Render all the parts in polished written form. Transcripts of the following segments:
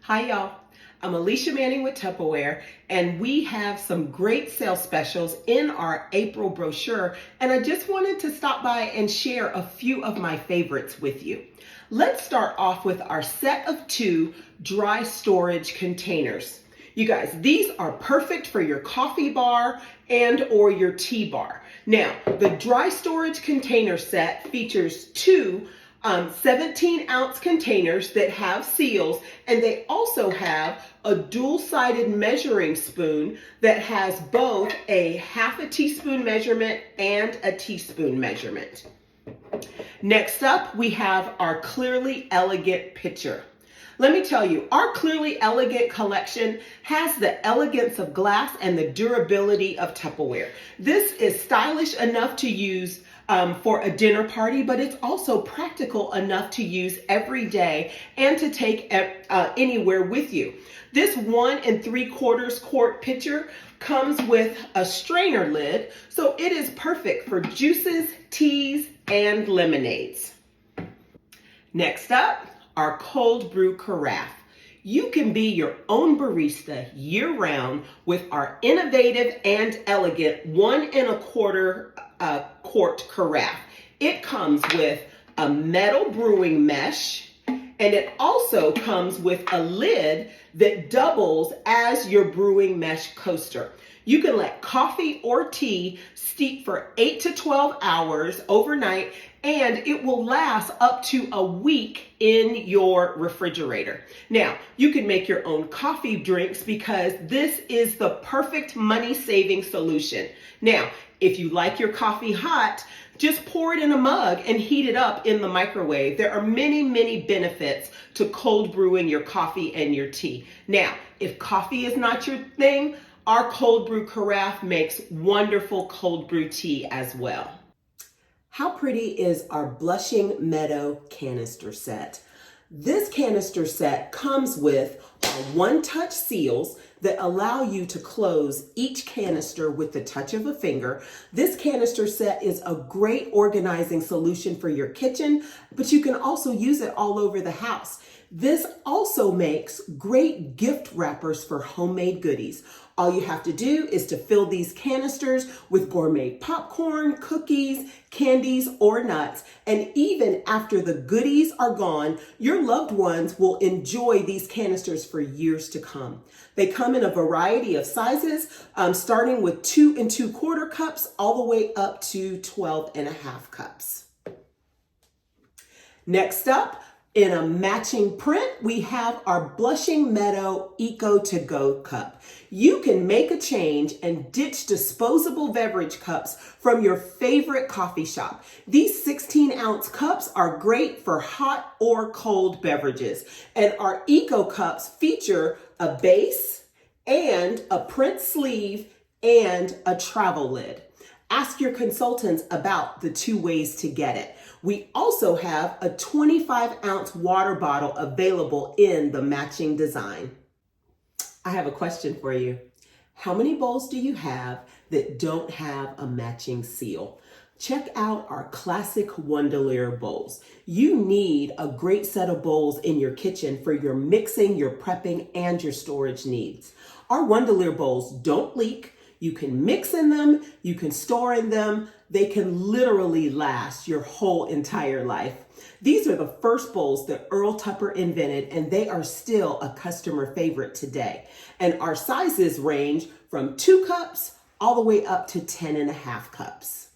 Hi y'all, I'm Alicia with Tupperware, and we have some great sale specials in our April brochure, and I just wanted to stop by and share a few of my favorites with you. Let's start off with our set of 2 dry storage containers. You guys, these are perfect for your coffee bar and or your tea bar. Now, the dry storage container set features 2 17-ounce containers that have seals, and they also have a dual-sided measuring spoon that has both a half a teaspoon measurement and a teaspoon measurement. Next up, we have our Clearly Elegant pitcher. Let me tell you, our Clearly Elegant collection has the elegance of glass and the durability of Tupperware. This is stylish enough to use for a dinner party, but it's also practical enough to use every day and to take anywhere with you. This 1 3/4 quart pitcher comes with a strainer lid, so it is perfect for juices, teas, and lemonades. Next up, our cold brew carafe. You can be your own barista year-round with our innovative and elegant 1 1/4 quart carafe. It comes with a metal brewing mesh, and it also comes with a lid that doubles as your brewing mesh coaster. You can let coffee or tea steep for 8 to 12 hours overnight, and it will last up to a week in your refrigerator. Now, you can make your own coffee drinks because this is the perfect money-saving solution. Now, if you like your coffee hot, just pour it in a mug and heat it up in the microwave. There are many, many benefits to cold brewing your coffee and your tea. Now, if coffee is not your thing, our cold brew carafe makes wonderful cold brew tea as well. How pretty is our Blushing Meadow canister set? This canister set comes with one-touch seals that allow you to close each canister with the touch of a finger. This canister set is a great organizing solution for your kitchen, but you can also use it all over the house. This also makes great gift wrappers for homemade goodies. All you have to do is to fill these canisters with gourmet popcorn, cookies, candies, or nuts. And even after the goodies are gone, your loved ones will enjoy these canisters for years to come. They come in a variety of sizes, starting with 2 2/4 cups all the way up to 12 1/2 cups. Next up, in a matching print, we have our Blushing Meadow Eco To Go cup. You can make a change and ditch disposable beverage cups from your favorite coffee shop. These 16-ounce cups are great for hot or cold beverages. And our Eco cups feature a base and a print sleeve and a travel lid. Ask your consultants about the 2 ways to get it. We also have a 25-ounce water bottle available in the matching design. I have a question for you. How many bowls do you have that don't have a matching seal? Check out our classic Wonderlier bowls. You need a great set of bowls in your kitchen for your mixing, your prepping, and your storage needs. Our Wonderlier bowls don't leak. You can mix in them, you can store in them. They can literally last your whole entire life. These are the first bowls that Earl Tupper invented, and they are still a customer favorite today. And our sizes range from 2 cups all the way up to 10 1/2 cups.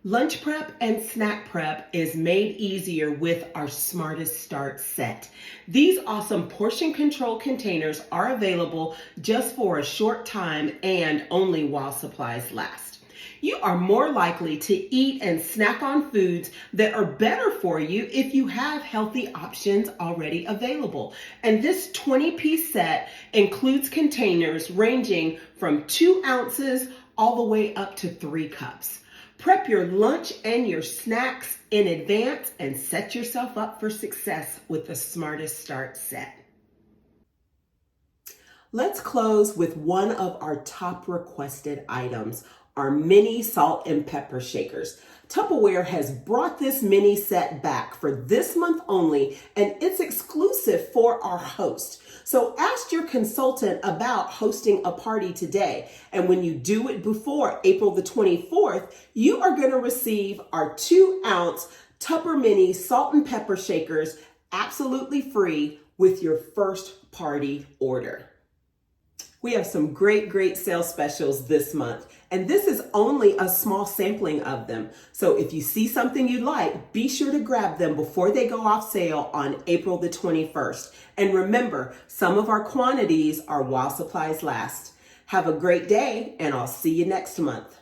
Lunch prep and snack prep is made easier with our Smartest Start set. These awesome portion control containers are available just for a short time and only while supplies last. You are more likely to eat and snack on foods that are better for you if you have healthy options already available. And this 20-piece set includes containers ranging from 2 ounces all the way up to 3 cups. Prep your lunch and your snacks in advance and set yourself up for success with the Smartest Start set. Let's close with one of our top requested items, our mini salt and pepper shakers. Tupperware has brought this mini set back for this month only, and it's exclusive for our host. So ask your consultant about hosting a party today. And when you do it before April the 24th, you are going to receive our 2-ounce Tupper Mini salt and pepper shakers absolutely free with your first party order. We have some great sales specials this month, and this is only a small sampling of them. So if you see something you like, be sure to grab them before they go off sale on April the 21st. And remember, some of our quantities are while supplies last. Have a great day, and I'll see you next month.